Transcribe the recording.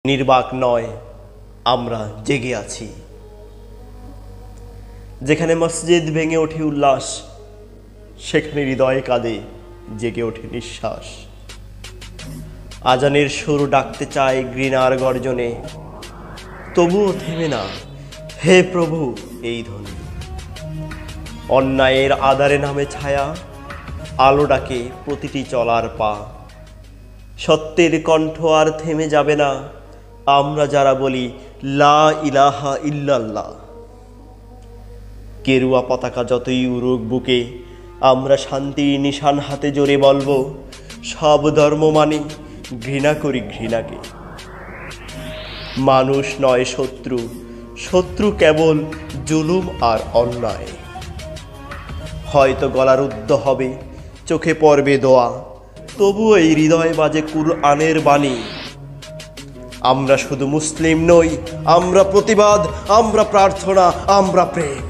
নির্বাক নয়, আমরা জেগে আছি। যেখানে মসজিদ ভেঙে ওঠে উল্লাস, সেখানে হৃদয়ে কাঁদে জেগে ওঠে নিঃশ্বাস। আজানের সুর ডাকতে চায় ঘৃণার গর্জনে, তবুও থেমে না হে প্রভু এই ধ্বনি। অন্যায়ের আধারে নামে ছায়া, আলো ডাকে প্রতিটি চলার পা। সত্যের কণ্ঠ আর থেমে যাবে না, আমরা যারা বলি লা ইলাহা ইল্লাল্লাহ। কেরুয়া পতাকা যতই উড়ুক বুকে, আমরা শান্তির নিশান হাতে জোরে বলবো, সব ধর্ম মানি, ঘৃণা করি ঘৃণাকে। মানুষ নয় শত্রু, শত্রু কেবল জুলুম আর অন্যায়। হয়তো গলারুদ্ধ হবে, চোখে পড়বে দোয়া, তবুও এই হৃদয় বাজে কুরআনের বাণী। আমরা শুধু মুসলিম নই, আমরা প্রতিবাদ, আমরা প্রার্থনা, আমরা প্রেম।